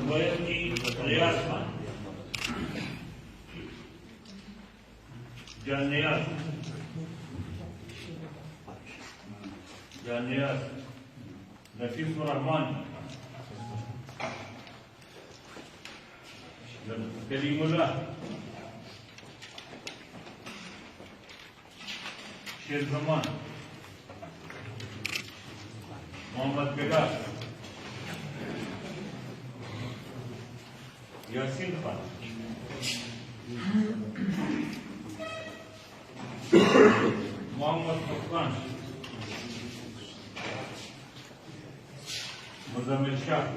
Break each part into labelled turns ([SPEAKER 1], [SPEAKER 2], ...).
[SPEAKER 1] دویم کې ریاض خان جانیاز نفیس الرحمن کریم الله شیر زمان محمد بیگار یاسین خان محمد فقان مزمل شاه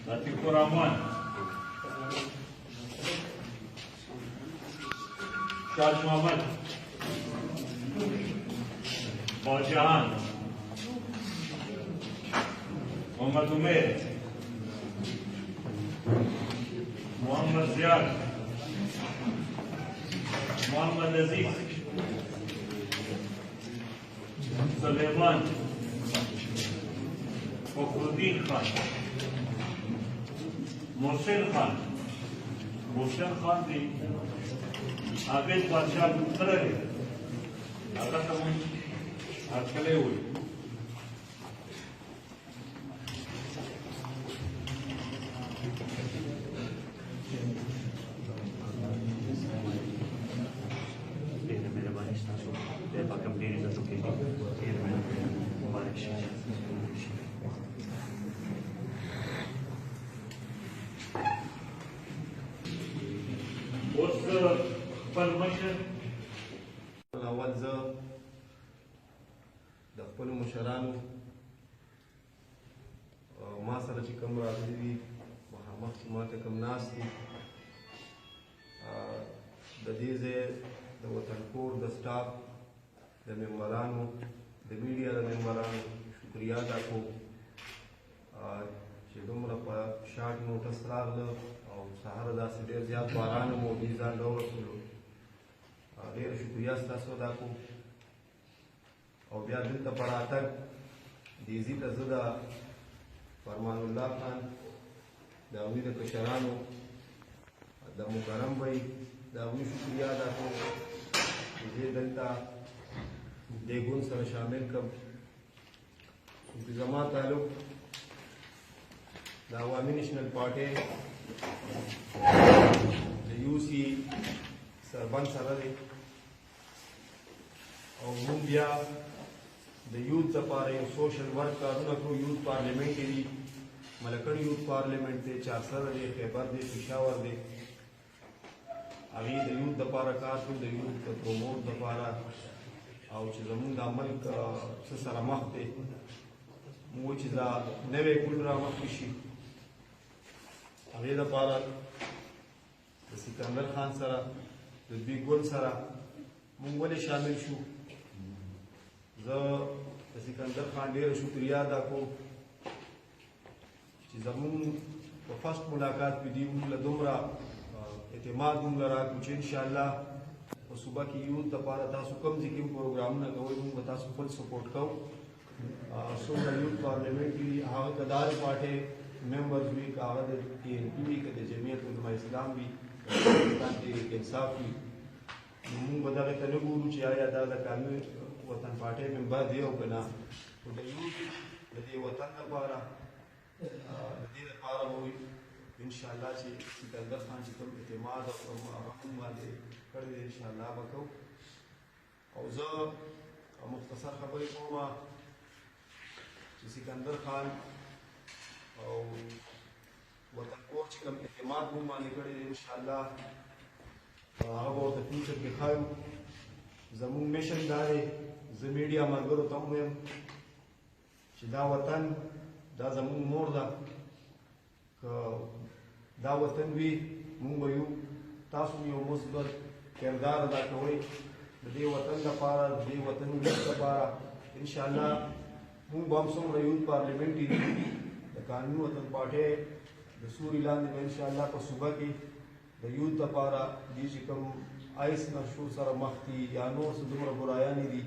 [SPEAKER 1] لطیف الرحمن شاج محمد باجهان محمد عمیر محمد زیاد محمد عزیز سلیمان فخرالدین خان محسن خان دی عابد بادشاہ پتر ہے هغه ته مونږ هرکلی وایو
[SPEAKER 2] اول زه د خپلو مشرانو ما سره چې کوم راغلي دي مخامخ چې ما ته کوم ناست دي د دې ځای د وطنپور د سټاف د ممبرانو د میډیا د ممبرانو شکریه ادا کوم چې دومره په شارټ نوټس راغله او سهار داسې ډېر زیات باران هم و دوی ځان راورسولو ډېره شکریه ستاسو ادا کوم او بیا دلته په راتګ دیزي ته زه د فرمان الله خان د هغوی د کشرانو د مکرم بی د هغوی شکریه ادا کوم چې زه دلته دې ګوند سره شامل کړم چې زما تعلق د عوامي نیشنل پارټۍ د یو سی سربند سره دی او موږ بیا د یوت لپاره یو سوشل ورک کارونه کړو یوت پارلیمنټ دی ملکړ یوت پارلیمنټ دی چارسره دی خیبر دی پېښور دی هغې د یوت لپاره کار کړو د یوت د پروموټ لپاره او چې زموږ دا ملک څه سره مخ دی موږ چې دا نوی ګوند را مخکې شي هغې لپاره د سکندر خان سره د دوی ګوند سره موږ ولې شامل شو زه د سکندر خان ډېره شکریه ادا کوم چې زموږ په فسټ ملاقات کې دوی موږ له دومره اعتماد موږ له راکړو چې انشاءالله په صوبه کې یوت دپاره تاسو کوم ځای کې پروګرامونه کوئ موږ به تاسو فل سپورټ کوو څومره یوت پارلیمنټ کې هغه که د هرې پارټۍ ممبرز وي که هغه د ټي این پي وي که د جمعیت علما اسلام وي پاکستان تحریک انصاف وي نو موږ به دغې ته نه ګورو چې آیا دا د قانون وطن پارټۍ ممبر دی او که نه خو د یوت د دې وطن لپاره د دې لپاره به وي انشاءالله چې سکندر خان چې کوم اعتماد او کوم هغه باندې کړی دی انشاءالله به کوو او زه مختصر خبرې کوم چې سکندر خان او وطنپور چې کوم اعتماد موږ باندې کړی دی انشاءالله هغه به ورته فیوچر کې ښایو زموږ میشن دا دی زه میډیا ملګرو ته هم وایم چې دا وطن دا زموږ مور ده که دا وطن وي موږ به یو تاسو یو مثبت کردار ادا کوئ د دې وطن لپاره د دې وطن ولس لپاره انشاءالله موږ به هم څومره یوت پارلیمنټ دي د قانون وطن پارټۍ د سوري لاندې به انشاءالله په صوبه کې د یوت لپاره دې چې کوم آیس نشور سره مخ دي یا نور څه دومره برایانې دي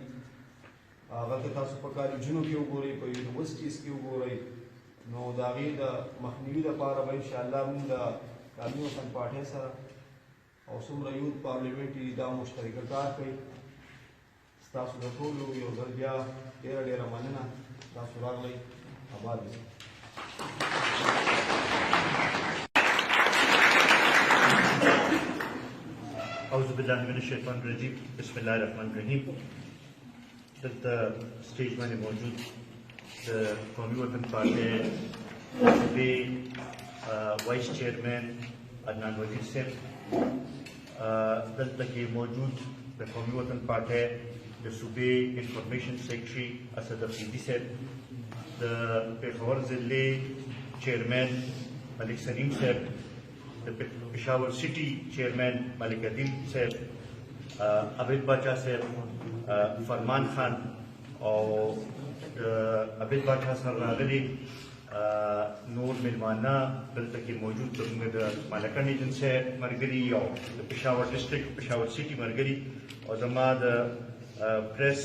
[SPEAKER 2] هغه ته تاسو په کاري جنو کې وګورئ په یونیورسټیز کې وګورئ نو د هغې د مخنیوي دپاره به انشاءالله موږ د قومي وطن پارټۍ سره او څومره یوت پارلیمنټ دي دا مشترکه کار کوي ستاسو د ټولو یو ځل بیا ډېره ډېره مننه تاسو راغلی آباد اوسئ
[SPEAKER 3] أعوذ بالله من الشيطان الرجيم بسم الله الرحمن الرحيم دلته سټیج باندې موجود د قومي وطن پارټۍ صوبې وایس چیئرمین عدنان وزیر صاحب دلته کې موجود د قومي وطن پارټۍ د صوبې انفارمیشن سیکرټري اسد افریدي صاحب د پېښور ضلعې چیئرمین ملک سلیم صاحب د پېښور سټي چیئرمین ملک عدیل صاحب عبید باچا صاحب فرمان خان او عبید باچا سره راغلي نور میلمانه دلته کې موجود زموږ د مالکان ایجنټ صاحب ملګري او د پېښور ډسټرکټ پېښور سټي ملګري او زما د پریس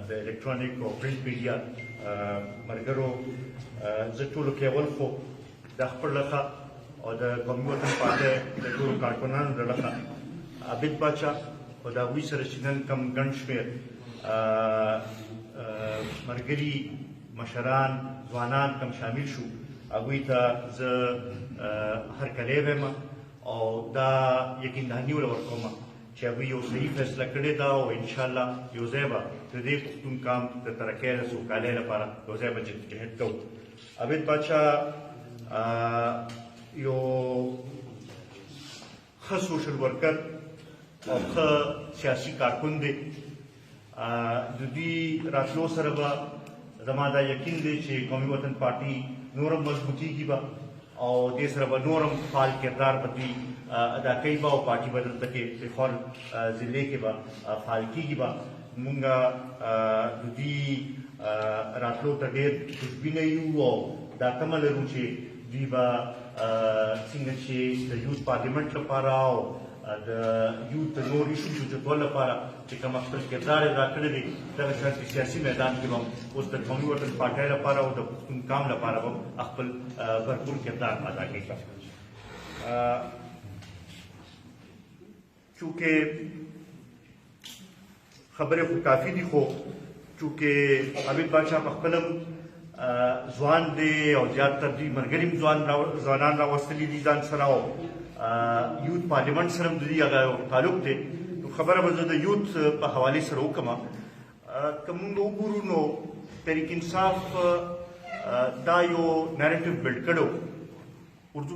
[SPEAKER 3] د الکترونیک او پرنټ میډیا ملګرو زه ټولو کې اول خو د خپل لخوا او د قومي وطن پارټۍ د ټولو کارکنانو د لخوا عبید باچا او د هغوی سره چې نن کوم ګڼ شمېر ملګري مشران ځوانان کوم شامل شو هغوی ته زه هرکلی وایم او دا یقین دهاني ورکوم چې هغوی یو صحیح فیصله کړې ده او انشاءالله یو ځای به د دې پښتون قام د ترقۍ د سوکالۍ لپاره یو ځای به جدوجهد کوو عبید باچا یو ښه سوشل ورکر او ښه سیاسي کارکن دی د دوی راتلو سره به زما دا یقین دی چې قومي وطن پارټي نورم مضبوطیږي به او دې سره به نورم فعال کردار به دوی ادا کوي به او پارټي به دلته کې پېښور ضلع کې به فعال کېږي به مونږ د دوی راتلو ته ډېر خوشبینه یو او دا تمه لرو چې دوی به څنګه چې د یوت پارلیمنټ لپاره او د یوت د نور ایشوز د جوړولو لپاره چې کوم خپل کردار ادا کړی دی دغه شان سیاسي میدان کې به اوس د قومي وطن پارټۍ لپاره او د پښتون قام لپاره به خپل بھرپور کردار ادا کوي چونکې خبرې خو کافي دي خو چونکې عبید باچا په خپل ځوان دی او زیاتره دوی ملګري ځوانان راوستلي دي ځان سره او یوت پارلیمنټ سره هم د دوی هغه تعلق دی نو خبره به زه د یوت په حوالې سره وکړم که موږ وګورو نو تحریک انصاف دا یو نیریټیو بلډ کړی اردو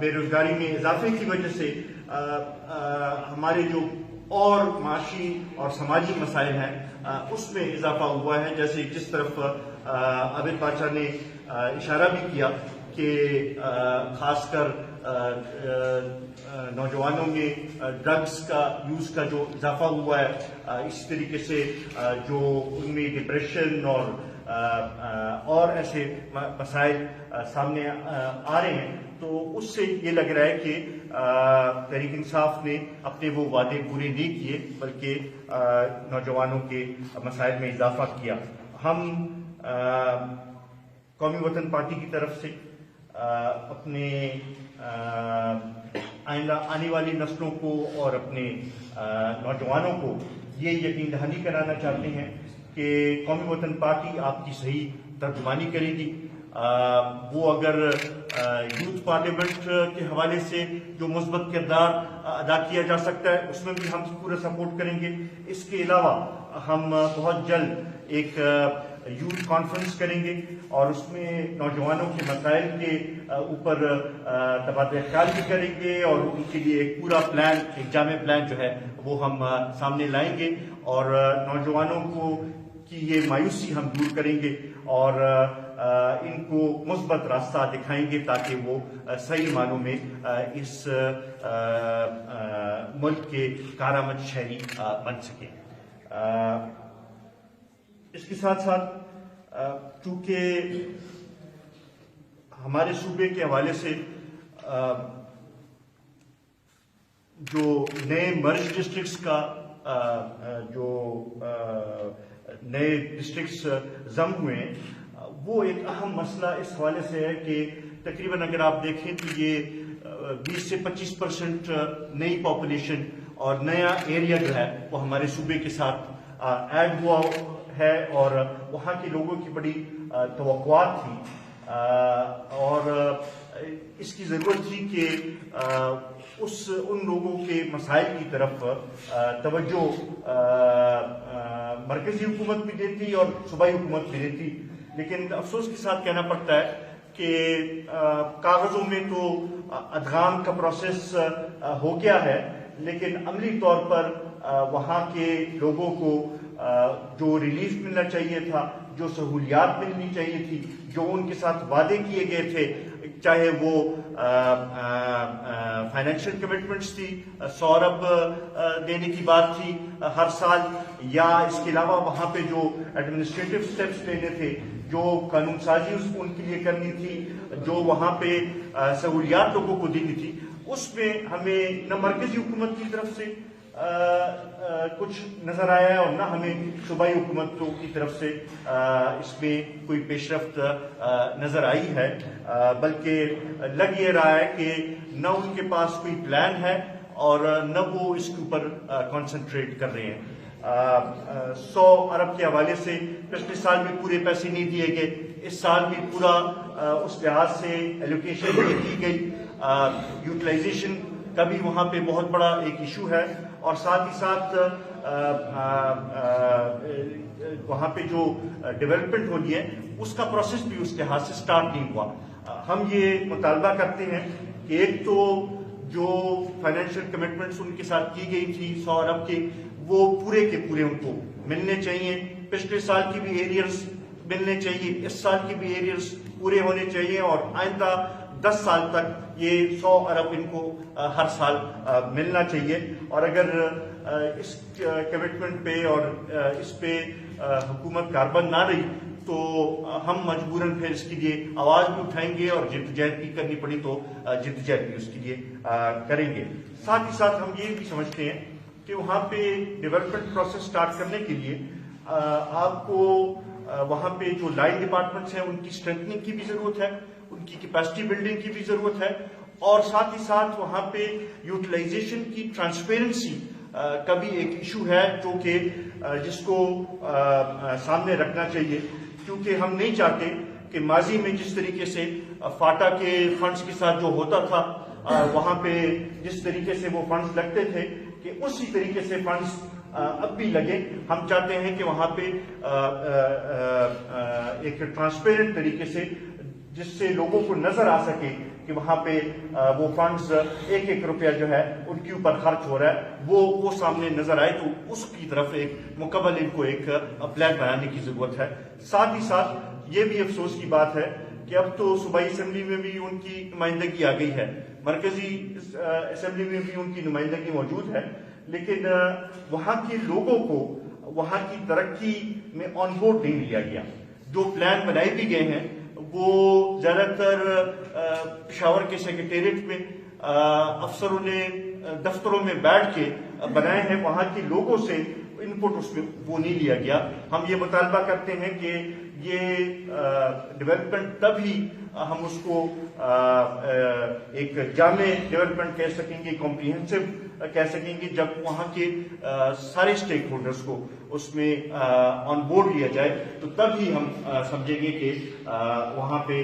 [SPEAKER 3] بے روزگاری میں اضافے کی وجہ سے ہمارے جو اور معاشی اور سماجی مسائل ہیں اس میں اضافہ ہوا ہے. جیسے جس طرف عابد بادشاہ نے اشارہ بھی کیا کہ خاص کر نوجوانوں میں ڈرگس کا یوز کا جو اضافہ ہوا ہے, اسی طریقے سے جو ان میں ڈپریشن اور ایسے مسائل سامنے آ رہے ہیں, تو اس سے یہ لگ رہا ہے کہ تحریک انصاف نے اپنے وہ وعدے پورے نہیں کیے بلکہ نوجوانوں کے مسائل میں اضافہ کیا. ہم قومی وطن پارٹی کی طرف سے اپنے آنے والی نسلوں کو اور اپنے نوجوانوں کو یہ یقین دہانی کرانا چاہتے ہیں کہ قومی وطن پارٹی آپ کی صحیح ترجمانی کرے گی. وہ اگر یوتھ پارلیمنٹ کے حوالے سے جو مثبت کردار ادا کیا جا سکتا ہے اس میں بھی ہم پورا سپورٹ کریں گے. اس کے علاوہ ہم بہت جلد ایک یوتھ کانفرنس کریں گے اور اس میں نوجوانوں کے مسائل کے اوپر تبادلہ خیال بھی کریں گے اور ان کے لیے ایک پورا پلان, ایک جامع پلان جو ہے وہ ہم سامنے لائیں گے اور نوجوانوں کو کی یہ مایوسی ہم دور کریں گے اور ان کو مثبت راستہ دکھائیں گے تاکہ وہ صحیح معنوں میں اس ملک کے کارآمد شہری بن سکیں. اس کے ساتھ ساتھ چونکہ ہمارے صوبے کے حوالے سے جو نئے مرج ڈسٹرکٹس کا جو نئے ڈسٹرکٹس ضم ہوئے ہیں, وہ ایک اہم مسئلہ اس حوالے سے ہے کہ تقریباً اگر آپ دیکھیں تو یہ 20 سے 25% نئی پاپولیشن اور نیا ایریا جو ہے وہ ہمارے صوبے کے ساتھ ایڈ ہوا ہے اور وہاں کے لوگوں کی بڑی توقعات تھی اور اس کی ضرورت تھی کہ ان لوگوں کے مسائل کی طرف توجہ مرکزی حکومت بھی دیتی اور صوبائی حکومت بھی دیتی. لیکن افسوس کے ساتھ کہنا پڑتا ہے کہ کاغذوں میں تو ادغام کا پروسیس ہو گیا ہے لیکن عملی طور پر وہاں کے لوگوں کو جو ریلیف ملنا چاہیے تھا, جو سہولیات ملنی چاہیے تھی, جو ان کے ساتھ وعدے کیے گئے تھے, چاہے وہ فائنینشیل کمٹمنٹس تھی, 100 ارب دینے کی بات تھی ہر سال, یا اس کے علاوہ وہاں پہ جو ایڈمنسٹریٹو سٹیپس لینے تھے, جو قانون سازی ان کے لیے کرنی تھی, جو وہاں پہ سہولیات لوگوں کو دینی تھی, اس میں ہمیں نہ مرکزی حکومت کی طرف سے کچھ نظر آیا ہے اور نہ ہمیں صوبائی حکومتوں کی طرف سے اس میں کوئی پیش رفت نظر آئی ہے, بلکہ لگ یہ رہا ہے کہ نہ ان کے پاس کوئی پلان ہے اور نہ وہ اس کے اوپر کانسنٹریٹ کر رہے ہیں. 100 ارب کے حوالے سے پچھلے سال بھی پورے پیسے نہیں دیے گئے, اس سال بھی پورا اس لحاظ سے ایلوکیشن نہیں کی گئی. یوٹیلائزیشن کا بھی وہاں پہ بہت بڑا ایک ایشو ہے اور ساتھ ہی ساتھ وہاں پہ جو ڈیولپمنٹ ہونی ہے اس کا پروسیس بھی اس کے ہاتھ سے سٹارٹ نہیں ہوا. ہم یہ مطالبہ کرتے ہیں کہ ایک تو جو فائنینشیل کمٹمنٹس ان کے ساتھ کی گئی تھی 100 ارب کے, وہ پورے کے پورے ان کو ملنے چاہیے. پچھلے سال کی بھی ایریئرز ملنے چاہیے, اس سال کی بھی ایریئرز پورے ہونے چاہیے اور آئندہ 10 سال تک یہ 100 ارب ان کو ہر سال ملنا چاہیے. اور اگر اس کمٹمنٹ پہ اور اس پہ حکومت کاربند نہ رہی تو ہم مجبوراً پھر اس کے لیے آواز بھی اٹھائیں گے اور جدوجہد بھی کرنی پڑی تو جدوجہد بھی اس کے لیے کریں گے. ساتھ ہی ساتھ ہم یہ بھی سمجھتے ہیں کہ وہاں پہ ڈیولپمنٹ پروسیس سٹارٹ کرنے کے لیے آپ کو وہاں پہ جو لائن ڈپارٹمنٹس ہیں ان کی اسٹرینتھنگ کی بھی ضرورت ہے, ان کی کیپیسٹی بلڈنگ کی بھی ضرورت ہے اور ساتھ ہی ساتھ وہاں پہ یوٹیلائزیشن کی ٹرانسپیرنسی کا بھی ایک ایشو ہے جو کہ جس کو سامنے رکھنا چاہیے, کیونکہ ہم نہیں چاہتے کہ ماضی میں جس طریقے سے فاٹا کے فنڈز کے ساتھ جو ہوتا تھا وہاں پہ جس طریقے سے وہ فنڈز لگتے تھے کہ اسی طریقے سے فنڈز اب بھی لگے. ہم چاہتے ہیں کہ وہاں پہ ایک ٹرانسپیرنٹ طریقے سے جس سے لوگوں کو نظر آ سکے کہ وہاں پہ وہ فنڈز ایک ایک روپیہ جو ہے ان کے اوپر خرچ ہو رہا ہے وہ سامنے نظر آئے، تو اس کی طرف ایک مکمل ان کو ایک پلان بنانے کی ضرورت ہے۔ ساتھ ہی ساتھ یہ بھی افسوس کی بات ہے کہ اب تو صوبائی اسمبلی میں بھی ان کی نمائندگی آ گئی ہے، مرکزی اسمبلی میں بھی ان کی نمائندگی موجود ہے، لیکن وہاں کے لوگوں کو وہاں کی ترقی میں آن بورڈ نہیں لیا گیا۔ جو پلان بنائے بھی گئے ہیں وہ زیادہ تر پشاور کے سیکریٹریٹ میں افسروں نے دفتروں میں بیٹھ کے بنائے ہیں، وہاں کے لوگوں سے ان پٹ اس میں وہ نہیں لیا گیا۔ ہم یہ مطالبہ کرتے ہیں کہ یہ ڈیولپمنٹ تب ہی ہم اس کو ایک جامع ڈیولپمنٹ کہہ سکیں گے، کمپریہنسو کہہ سکیں گے، جب وہاں کے سارے سٹیک ہولڈرز کو اس میں آن بورڈ لیا جائے، تو تب ہی ہم سمجھیں گے کہ وہاں پہ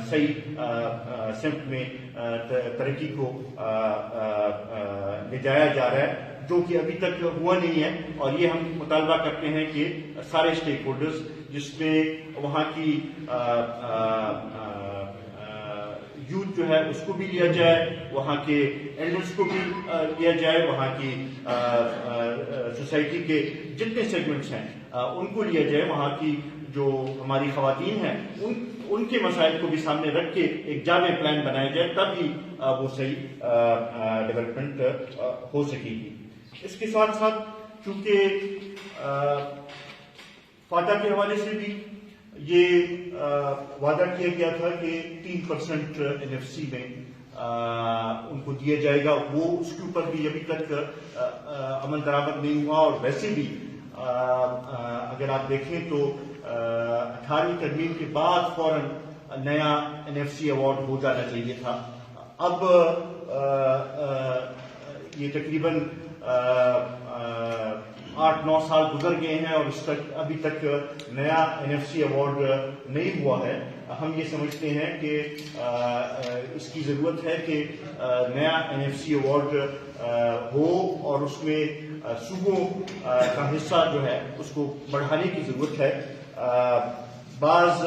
[SPEAKER 3] صحیح سمت میں ترقی کو لے جایا جا رہا ہے، جو کہ ابھی تک ہوا نہیں ہے۔ اور یہ ہم مطالبہ کرتے ہیں کہ سارے سٹیک ہولڈرز، جس میں وہاں کی یوتھ جو ہے اس کو بھی لیا جائے، وہاں کے ایلڈرز کو بھی لیا جائے، وہاں کی سوسائٹی کے جتنے سیگمنٹس ہیں ان کو لیا جائے، وہاں کی جو ہماری خواتین ہیں ان کے مسائل کو بھی سامنے رکھ کے ایک جامع پلان بنایا جائے، تب ہی وہ صحیح ڈیولپمنٹ ہو سکے گی۔ اس کے ساتھ ساتھ چونکہ فاٹا کے حوالے سے بھی یہ وعدہ کیا گیا تھا کہ 3% NFC میں ان کو دیا جائے گا، وہ اس کے اوپر بھی ابھی تک عمل درآمد نہیں ہوا، اور ویسے بھی اگر آپ دیکھیں تو 18ویں ترمیم کے بعد فوراً نیا NFC ایوارڈ ہو جانا چاہیے تھا۔ اب یہ تقریباً 8-9 سال گزر گئے ہیں اور ابھی تک نیا NFC ایوارڈ نہیں ہوا ہے۔ ہم یہ سمجھتے ہیں کہ اس کی ضرورت ہے کہ نیا NFC ایوارڈ ہو، اور اس میں صوبوں کا حصہ جو ہے اس کو بڑھانے کی ضرورت ہے۔ بعض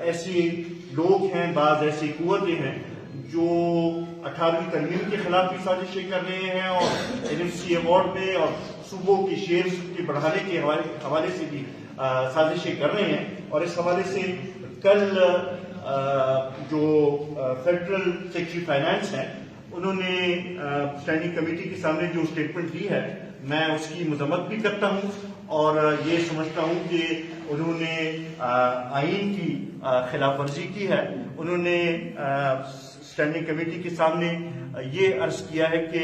[SPEAKER 3] ایسے لوگ ہیں، بعض ایسی قوتیں ہیں جو 18ویں ترمیم کے خلاف بھی سازشیں کر رہے ہیں، اور NFC ایوارڈ میں اور صوبوں کی شیئرز کے بڑھانے کے حوالے سے بھی سازشیں کر رہے ہیں۔ اور اس حوالے سے کل جو فیڈرل سیکرٹری فائنانس ہیں انہوں نے اسٹینڈنگ کمیٹی کے سامنے جو اسٹیٹمنٹ دی ہے، میں اس کی مذمت بھی کرتا ہوں، اور یہ سمجھتا ہوں کہ انہوں نے آئین کی خلاف ورزی کی ہے۔ انہوں نے اسٹینڈنگ کمیٹی کے سامنے یہ عرض کیا ہے کہ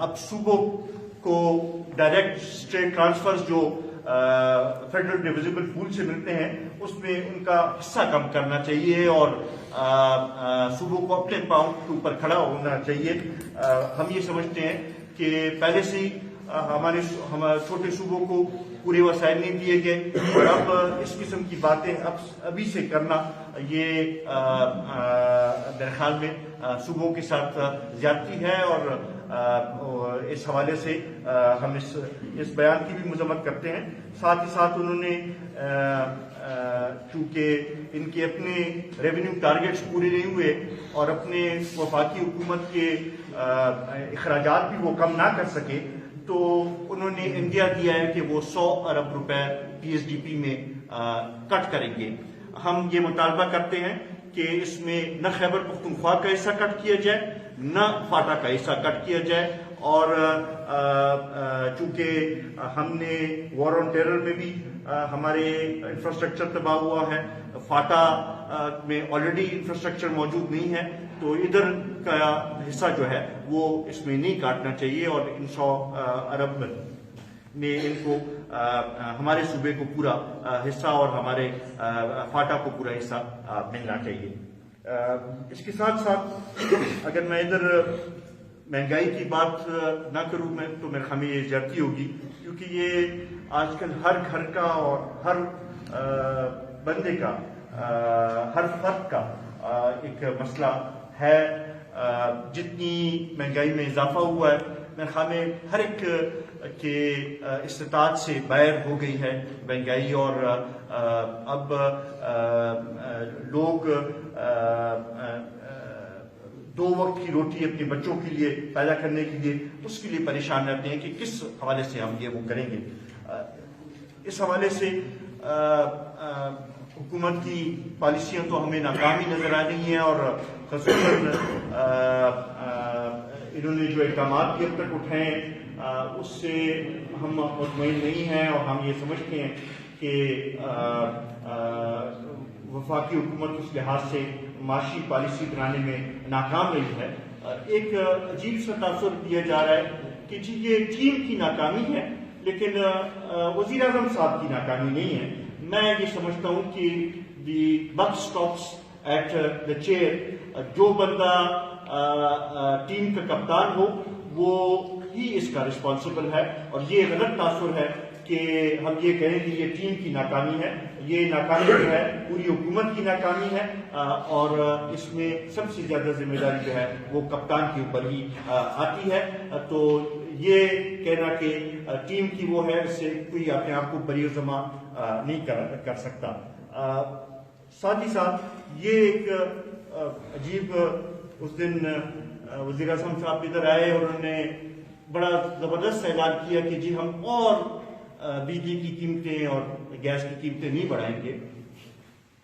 [SPEAKER 3] اب صوبوں کو ڈائریکٹ اسٹیٹ ٹرانسفرز جو فیڈرل ڈویزیبل پول سے ملتے ہیں اس میں ان کا حصہ کم کرنا چاہیے، اور صوبوں کو اپنے پاؤں کے اوپر کھڑا ہونا چاہیے۔ ہم یہ سمجھتے ہیں کہ پہلے سے ہی ہمارے چھوٹے صوبوں کو پورے وسائل نہیں دیے گئے، اور اب اس قسم کی باتیں ابھی سے کرنا یہ میرے خیال میں صوبوں کے ساتھ زیادتی ہے، اور اس حوالے سے ہم اس بیان کی بھی مذمت کرتے ہیں۔ ساتھ ہی ساتھ انہوں نے چونکہ ان کے اپنے ریونیو ٹارگیٹس پورے نہیں ہوئے اور اپنے وفاقی حکومت کے اخراجات بھی وہ کم نہ کر سکے، تو انہوں نے اندیا دیا ہے کہ وہ 100 ارب روپے PSDP میں کٹ کریں گے۔ ہم یہ مطالبہ کرتے ہیں کہ اس میں نہ خیبر پختونخوا کا حصہ کٹ کیا جائے، نہ فاٹا کا حصہ کٹ کیا جائے، اور چونکہ ہم نے وار آن ٹیرر میں بھی ہمارے انفراسٹرکچر تباہ ہوا ہے، فاٹا میں آلریڈی انفراسٹرکچر موجود نہیں ہے، تو ادھر کا حصہ جو ہے وہ اس میں نہیں کاٹنا چاہیے، اور ان 100 ارب میں ان کو ہمارے صوبے کو پورا حصہ اور ہمارے فاٹا کو پورا حصہ ملنا چاہیے۔ اس کے ساتھ ساتھ اگر میں ادھر مہنگائی کی بات نہ کروں تو میرے خیال میں یہ زیادتی ہوگی، کیونکہ یہ آج کل ہر گھر کا اور ہر بندے کا، ہر فرد کا ایک مسئلہ ہے. جتنی مہنگائی میں اضافہ ہوا ہے میرے خیال میں ہر ایک کے استطاعت سے باہر ہو گئی ہے مہنگائی, اور اب لوگ 2 وقت کی روٹی اپنے بچوں کے لیے پیدا کرنے کے لیے اس کے لیے پریشان رہتے ہیں کہ کس حوالے سے ہم یہ وہ کریں گے. اس حوالے سے حکومت کی پالیسیاں تو ہمیں ناکامی نظر آ رہی ہیں, اور خصوصاً انہوں نے جو اقدامات بھی اب تک اٹھائے ہیں اس سے ہم مطمئن نہیں ہیں, اور ہم یہ سمجھتے ہیں کہ وفاقی حکومت اس لحاظ سے معاشی پالیسی بنانے میں ناکام رہی ہے. ایک عجیب سا تاثر دیا جا رہا ہے کہ جی یہ ٹیم کی ناکامی ہے لیکن وزیر اعظم صاحب کی ناکامی نہیں ہے. میں یہ سمجھتا ہوں کہ دی بک اسٹاپس ایٹ دا چیئر. جو بندہ ٹیم کا کپتان ہو وہ ہی اس کا رسپانسبل ہے, اور یہ غلط تاثر ہے کہ ہم یہ کہیں کہ یہ ٹیم کی ناکامی ہے. یہ ناکامی جو ہے پوری حکومت کی ناکامی ہے, اور اس میں سب سے زیادہ ذمہ داری جو ہے وہ کپتان کے اوپر ہی آتی ہے. تو یہ کہنا کہ ٹیم کی وہ ہے, اس سے کوئی اپنے آپ کو بری ذمہ نہیں کر سکتا. ساتھ ہی ساتھ یہ ایک عجیب, اس دن وزیر اعظم صاحب ادھر آئے اور انہوں نے بڑا زبردست اعلان کیا کہ جی ہم اور بجلی کی قیمتیں اور گیس کی قیمتیں نہیں بڑھائیں گے.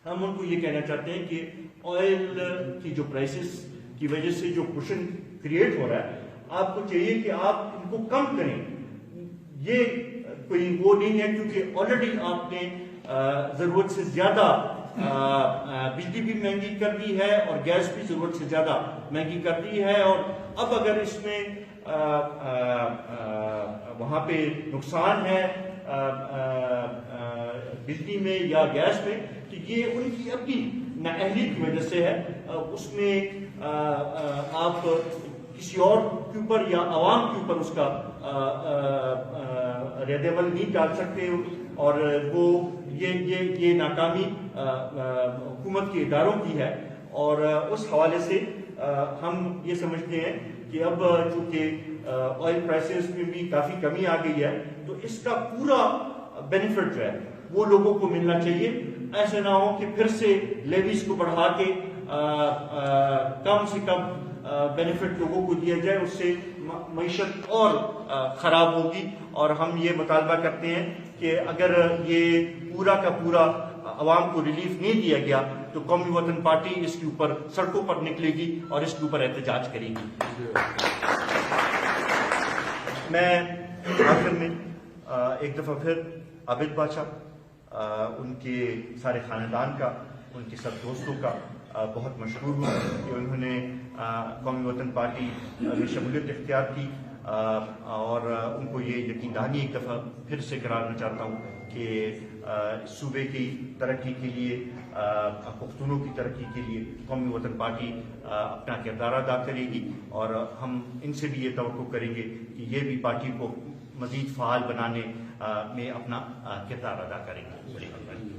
[SPEAKER 3] ہم ان کو یہ کہنا چاہتے ہیں کہ آئل کی جو پرائسز کی وجہ سے جو کوشن کریٹ ہو رہا ہے, آپ کو چاہیے کہ آپ ان کو کم کریں. یہ کوئی وہ نہیں ہے, کیونکہ آلریڈی آپ نے ضرورت سے زیادہ بجلی بھی مہنگی کر دی ہے اور گیس بھی ضرورت سے زیادہ مہنگی کر دی ہے. اور اب اگر اس میں وہاں پہ نقصان ہے بجلی میں یا گیس میں, تو یہ ان کی اپنی نااہلی کی وجہ سے ہے. اس میں آپ کسی اور کے اوپر یا عوام کے اوپر اس کا رد عمل نہیں ڈال سکتے, اور وہ یہ ناکامی حکومت کے اداروں کی ہے. اور اس حوالے سے ہم یہ سمجھتے ہیں کہ اب چونکہ آئل پرائسز میں بھی کافی کمی آ گئی ہے, تو اس کا پورا بینیفٹ جو ہے وہ لوگوں کو ملنا چاہیے. ایسے نہ ہو کہ پھر سے لیویز کو بڑھا کے کم سے کم بینیفٹ لوگوں کو دیا جائے, اس سے معیشت اور خراب ہوگی. اور ہم یہ مطالبہ کرتے ہیں کہ اگر یہ پورا کا پورا عوام کو ریلیف نہیں دیا گیا تو قومی وطن پارٹی اس کے اوپر سڑکوں پر نکلے گی اور اس کے اوپر احتجاج کرے گی. میں آخر میں ایک دفعہ پھر عابد بادشاہ, ان کے سارے خاندان کا, ان کے سب دوستوں کا بہت مشکور ہوں کہ انہوں نے قومی وطن پارٹی میں شمولیت اختیار کی, اور ان کو یہ یقین دہانی ایک دفعہ پھر سے کرانا چاہتا ہوں کہ صوبے کی ترقی کے لیے, پختونوں کی ترقی کے لیے قومی وطن پارٹی اپنا کردار ادا کرے گی, اور ہم ان سے بھی یہ توقع کریں گے کہ یہ بھی پارٹی کو مزید فعال بنانے میں اپنا کردار ادا کریں گے.